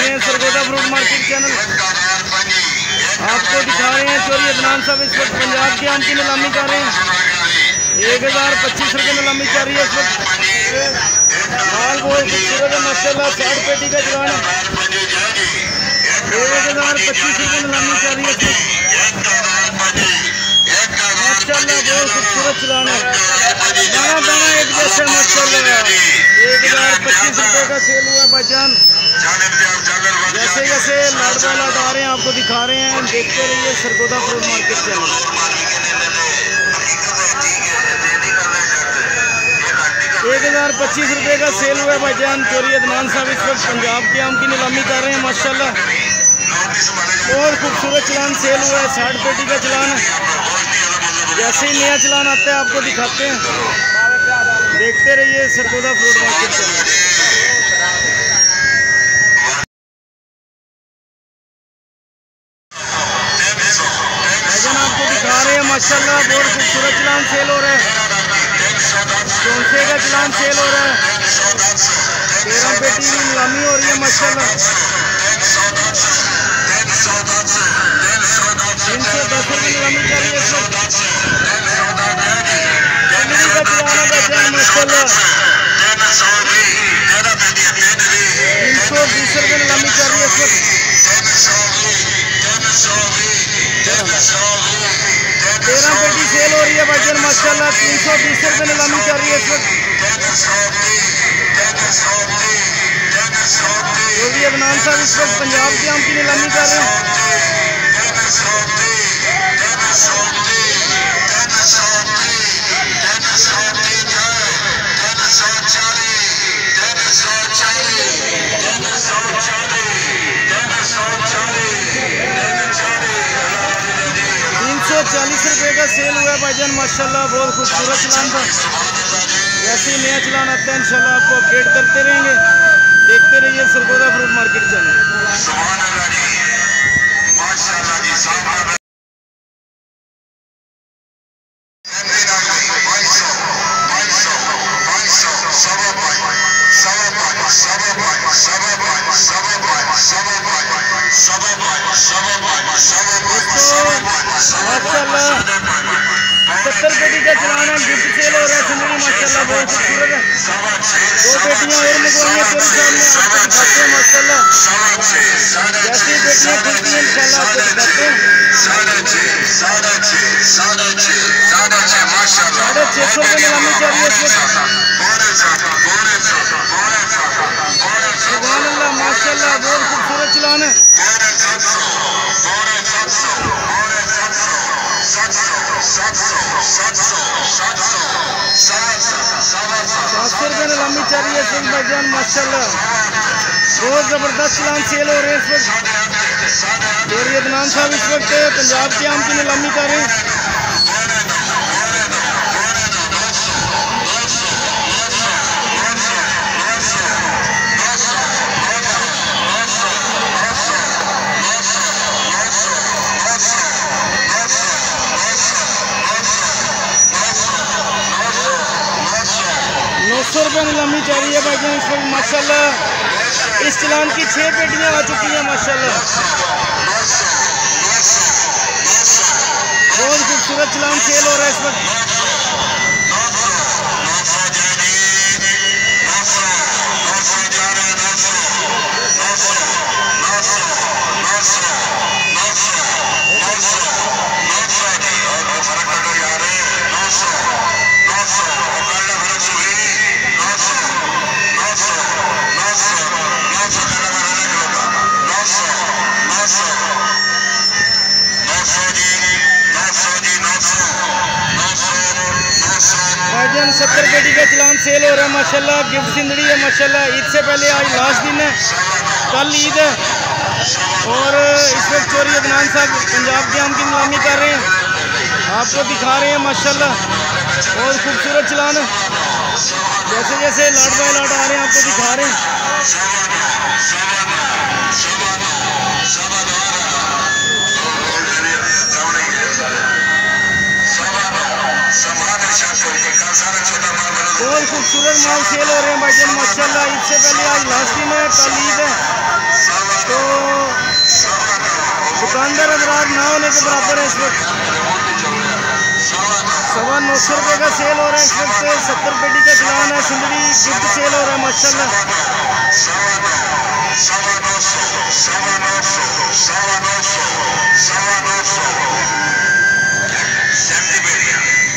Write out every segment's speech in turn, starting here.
रहे हैं Sargodha fruit market channel. आपको दिखा रहे हैं चोरी अदनान साहब इस वक्त पंजाब के आम की नीलामी कर रहे हैं। 1025 रुपये नीलामी चल रही है इस वक्त। माल बहुत खूबसूरत है माशाल्लाह। 60 पेटी का चलान है। 1025 रुपये नीलामी चल रही है इस वक्त माशाल्लाह। बहुत खूबसूरत चलान है। दाना दाना एक जैसे माशाल्लाह। 1025 रुपये का सेल हुआ भाईजान। जैसे जैसे लाड बाय लाड आ रहे हैं आपको दिखा रहे हैं। देखते रहिए सरगोदा फ्रूट मार्केट चैनल। 1025 रुपये का सेल हुआ है भाईजान। चोरी अदनान साहब इस वक्त पंजाब के आम की नीलामी कर रहे हैं माशाल्लाह। बहुत खूबसूरत चलान सेल हुआ है। 60 पेटी का चलान है। जैसे ही नया चलान आता है आपको दिखाते हैं। देखते रहिए सरगोदा फ्रूट मार्केट चैनल। भाईजान आपको दिखा रहे हैं माशाल्लाह। बहुत खूबसूरत चलान सेल हो रहा है। 64 का चलान सेल हो रहा है। 13 पेटी की नीलामी हो रही है माशाल्लाह। 310 रुपये नीलामी चल रही है इस वक्त। का चलान है भाईजान माशाल्लाह। 320 रुपये नीलामी चल रही है इस वक्त। 13 पेटी सेल हो रही है भाईजान माशाल्लाह। 320 रुपये नीलामी चल रही है इस वक्त। चोरी अदनान साहब इस वक्त पंजाब के आम की नीलामी कर रहे हैं। ₹40 का सेल हुआ है भाईजान माशाल्लाह। बहुत खूबसूरत चलान था। जैसे ही नया चलान आता है इंशाल्लाह आपको अपडेट करते रहेंगे। देखते रहिए सरगोदा फ्रूट मार्केट चैनल। माशाल्लाह 70 पेटी का चलान है। गिफ्ट सेल हो रहा है सुंदरी माशाल्लाह। बहुत खूबसूरत है। 2 पेटियां और मंगवाई हैं चोरी साहब ने। आपको दिखाते हैं माशाल्लाह। जैसी पेटियां खुलती हैं इंशाल्लाह आपको दिखाते हैं। 650 रुपये नीलामी चल रही है इस वक्त। सुभान अल्लाह माशाल्लाह। बहुत खूबसूरत चलान है। 700 रुपये नीलामी चल रही है इस वक्त भाईजान माशाल्लाह। बहुत ज़बरदस्त चलान सेल हो रहे हैं इस वक्त। चोरी अदनान साहब इस वक्त पंजाब के आम की नीलामी कर रहे हैं। ₹900 नीलामी चल रही है भाईजान इस वक्त माशाल्लाह। इस चलान की 6 पेटियां आ चुकी हैं माशाल्लाह। बहुत खूबसूरत चलान सेल हो रहा है इस वक्त। भाईजान 70 पेटी का चलान सेल हो रहा है माशाल्लाह। गिफ्ट सिंदड़ी है माशाल्लाह। ईद से पहले आज लास्ट दिन है। कल ईद है। और इस वक्त चोरी अदनान साहब पंजाब के आम की नीलामी कर रहे हैं। आपको दिखा रहे हैं माशाल्लाह। बहुत खूबसूरत चलान है। जैसे जैसे लाड बाय लाड आ रहे हैं आपको दिखा रहे हैं। बहुत खूबसूरत माल सेल हो रहे हैं भाईजान माशाल्लाह। ईद से पहले आज लास्ट दिन है। कल ईद है। दुकानदार हजरात ना होने के बराबर है इस वक्त। 950 रुपये का सेल हो रहा है इस वक्त। 70 पेटी का चलान है। सिंदड़ी गिफ्ट सेल हो रहा है माशाल्लाह।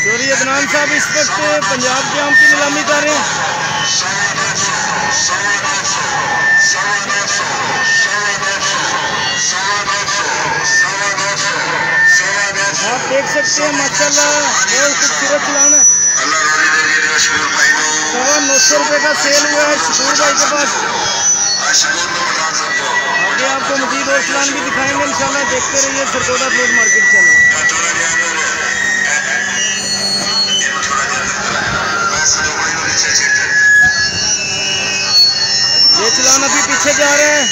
चोरी अदनान साहब इस वक्त पंजाब के आम की नीलामी कर रहे हैं। आप देख सकते हैं माशाल्लाह बहुत खूबसूरत चलान है। 950 रुपये का सेल हुआ है शकूर भाई के पास। आगे आपको मजीद और चलान भी दिखाएंगे इंशाल्लाह। देखते रहिए सरकोदा फ्रूट मार्केट चैनल। ये चलान अभी पीछे जा रहे हैं।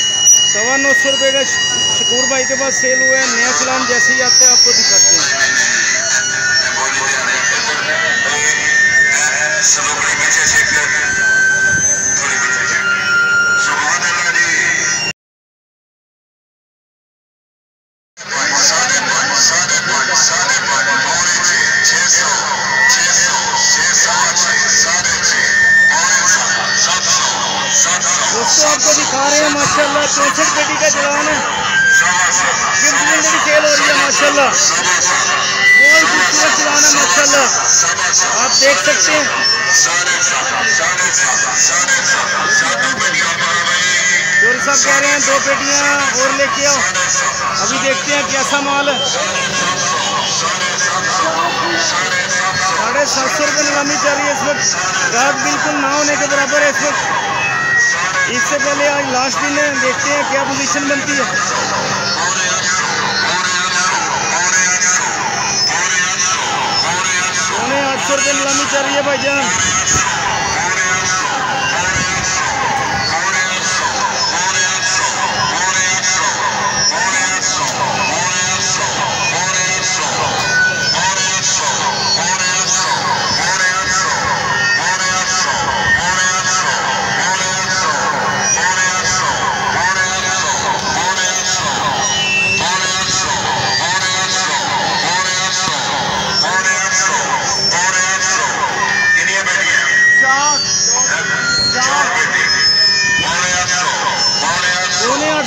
950 रुपये का शकूर भाई के पास सेल हुआ है। नया चलान जैसे ही आते हैं आपको दिखाते हैं। दोस्तों आपको दिखा रहे हैं माशाल्लाह 64 पेटी का चलान है। गिफ्ट जिंदगी सेल हो रही है माशाल्लाह। बहुत खूबसूरत चलान है माशाल्लाह। आप देख सकते हैं। चोर साहब कह रहे हैं 2 पेटियां और लेके आओ। अभी देखते हैं कैसा माल है। 750 रुपये नीलामी चल रही है इस वक्त। रात बिल्कुल ना होने के बराबर है इस वक्त। इससे पहले आज लास्ट दिन है। देखते हैं क्या पोजीशन बनती है। 800 रुपये नीलामी चल रही है भाईजान।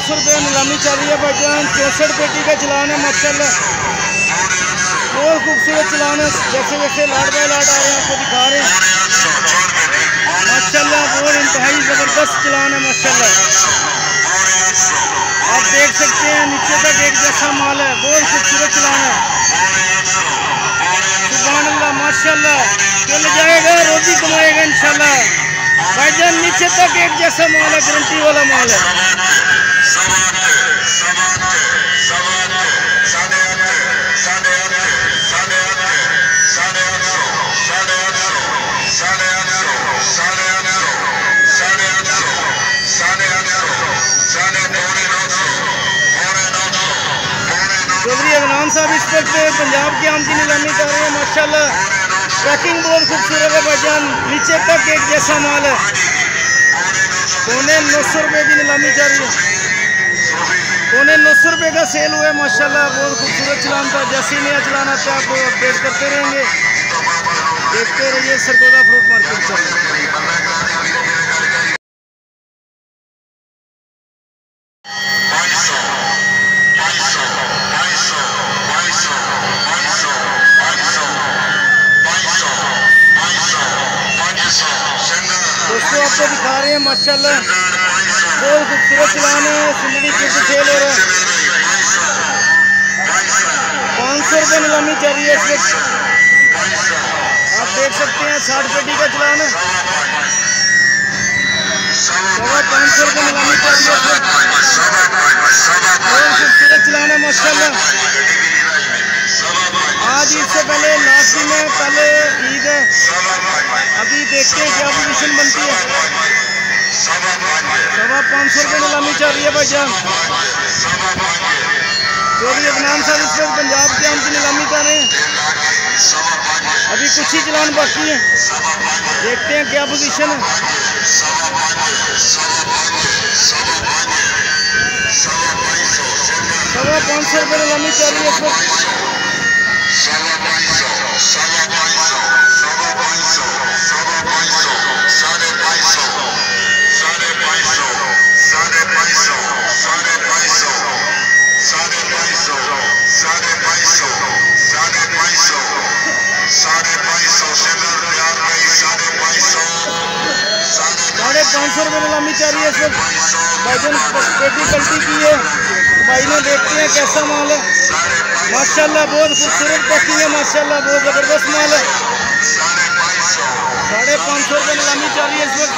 रुपये नीलामी चल रही है भाईजान। 64 पेटी का चलान है माशाल्लाह। बहुत खूबसूरत चलान है। जैसे जैसे लाट बाय लाट आ रहे हैं आपको दिखा रहे हैं माशाल्लाह। बहुत इंतहाई ज़बरदस्त चलान है माशाल्लाह। आप देख सकते हैं नीचे तक एक जैसा माल है। बहुत खूबसूरत चलान है। सुभान अल्लाह माशाल्लाह। चल जाएगा रोजी कमाएगा इंशाल्लाह भाईजान। नीचे तक एक जैसा माल है। गारंटी वाला माल है। चौधरी अदनान साहब इस वक्त पंजाब के आम की नीलामी कर रहे हैं माशाल्लाह। पैकिंग बहुत खूबसूरत है भाईजान। नीचे तक एक जैसा माल है। 950 रुपये की नीलामी चल रही है। 950 रुपये का सेल हुआ है माशाल्लाह। बहुत खूबसूरत चलान था। जैसे ही नया चलान आता है आपको अपडेट करते रहेंगे। देखते रहिए सरकोदा फ्रूट मार्केट चैनल। दोस्तों आपको दिखा रहे हैं माशाल्लाह बहुत खूबसूरत चलान है। सिंदड़ी गिफ्ट सेल हो रहा है। 500 रुपये नीलामी चल रही है इस वक्त। आप देख सकते हैं 60 पेटी का चलान है। 550 रुपये नीलामी चल रही है इस वक्त। बहुत खूबसूरत चलान है माशाल्लाह। आज ईद से पहले लास्ट दिन है। कल ईद है। अभी देखते हैं क्या पोजीशन बनती है। 550 रुपये नीलामी चल रही है भाईजान। चौधरी अदनान साहब इस वक्त पंजाब के आम की नीलामी कर रहे हैं। अभी कुछ ही चलान बाकी है। देखते हैं क्या पोजीशन है। 550 500 रुपये नीलामी चल रही है इस वक्त। ₹550 नीलामी चल रही है इस वक्त। भाईजान पेटी पलटी की है, भाई ने देखते हैं कैसा माल है। माशाल्लाह बहुत खूबसूरत पकी है, माशाल्लाह बहुत ज़बरदस्त माल है। ₹550 नीलामी चल रही है इस वक्त।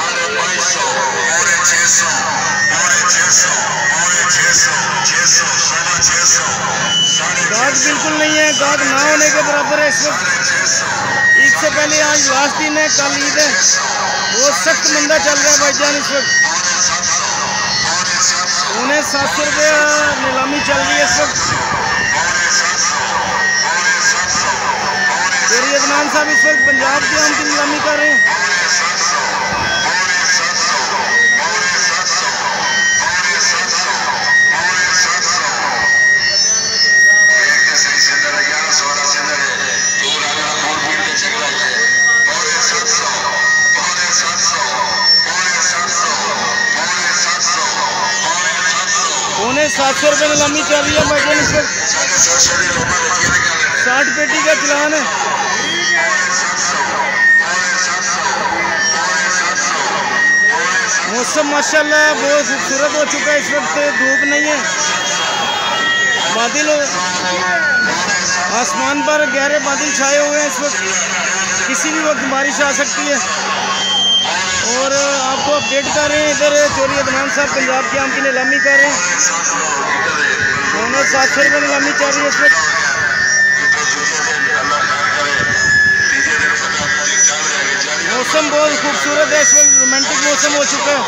गाहक बिल्कुल नहीं है, गाहक ना होने के बराबर है इस वक्त। ईद से पहले आज लास्ट दिन है, कल ईद है, बहुत सख्त मंदा चल रहा है भाईजान इस वक्त। 750 रुपये नीलामी चल रही है इस वक्त। चोरी अदनान साहब इस वक्त पंजाब के आम की नीलामी कर रहे हैं। ₹700 नीलामी चल रही है भाईजान इस वक्त। 60 पेटी का चलान है। मौसम माशाल्लाह बहुत खूबसूरत हो चुका है इस वक्त, धूप नहीं है, बादल आसमान पर गहरे बादल छाए हुए हैं इस वक्त। किसी भी वक्त बारिश आ सकती है और आपको अपडेट कर रहे हैं। इधर चोरी अदनान साहब पंजाब के आम की नीलामी कर रहे हैं। 700 रुपये नीलामी चल रही है इस वक्त। मौसम बहुत खूबसूरत है इस वक्त, रोमांटिक मौसम हो चुका है।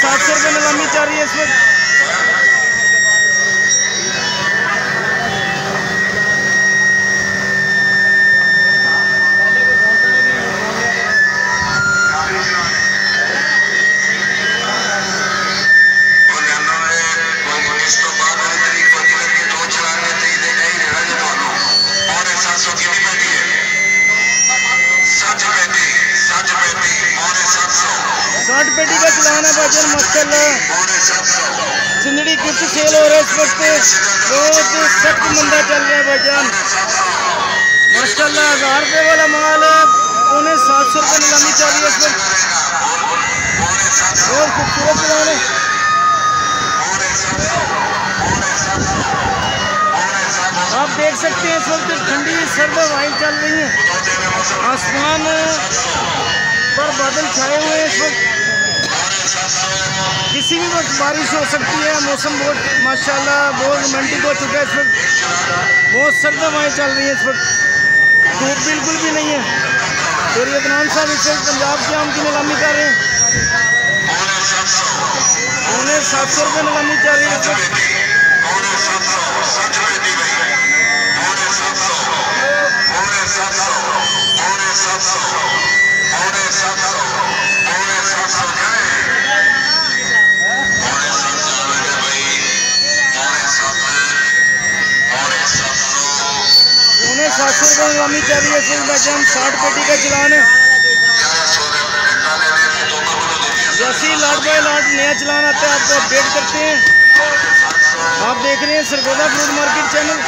₹700 नीलामी चल रही है इस वक्त। पेटी का चलान है भाईजान माशाल्लाह। सिंदड़ी गिफ्ट सेल हो रहा है इस वक्त, बहुत सख्त मंदा चल रहा है भाईजान माशाल्लाह। 1000 रुपये वाला माल है, 750 रुपये नीलामी चल रही है इस वक्त। बहुत खूबसूरत चलान है। आप देख सकते हैं इस वक्त ठंडी सर्द हवाएं चल रही हैं, आसमान पर बादल छाए हुए हैं इस वक्त। किसी भी वक्त बारिश हो सकती है। मौसम बहुत माशाल्लाह बहुत रोमांटिक हो चुका है इस वक्त, बहुत सर्द हवाएं चल रही हैं इस वक्त, धूप बिल्कुल भी नहीं है। चोरी अदनान साहब इस वक्त पंजाब के आम की नीलामी कर रहे हैं। 700 रुपये नीलामी चल रही है इस वक्त। ₹700 नीलामी चल रही है इस भाईजान। 60 पेटी का चलान है। जैसे ही लाट बाय लाट नया चलान आता है आपको अपडेट करते हैं। आप देख रहे हैं सरगोदा फ्रूट मार्केट चैनल।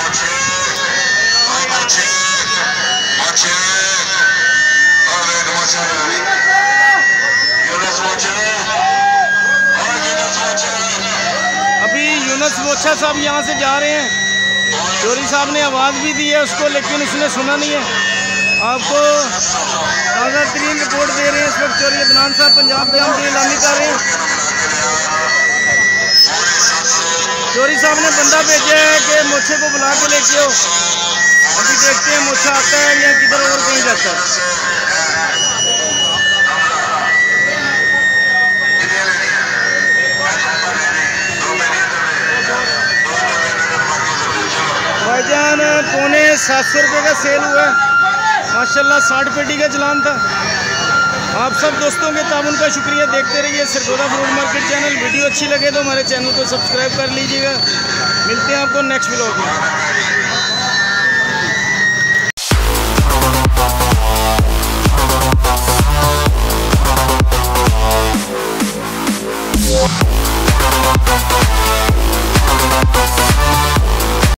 अभी यूनुस मोछा साहब यहाँ से जा रहे हैं। चोरी साहब ने आवाज़ भी दी है उसको, लेकिन उसने सुना नहीं है। आपको ताज़ा तरीन रिपोर्ट दे रहे हैं इस वक्त। चोरी अदनान साहब पंजाब के आम की नीलामी कर रहे हैं। चोरी साहब ने बंदा भेजा है कि मोछे को बुला के लेके आओ। अभी देखते हैं मोछा आता है या किधर और कहीं जाता है। भाईजान 750 रुपये का सेल हुआ है माशाल्लाह। 60 पेटी का चलान था। आप सब दोस्तों के ताउन का शुक्रिया। देखते रहिए Sargodha fruit market channel. Video अच्छी लगे तो हमारे चैनल को सब्सक्राइब कर लीजिएगा। मिलते हैं आपको नेक्स्ट व्लॉग में।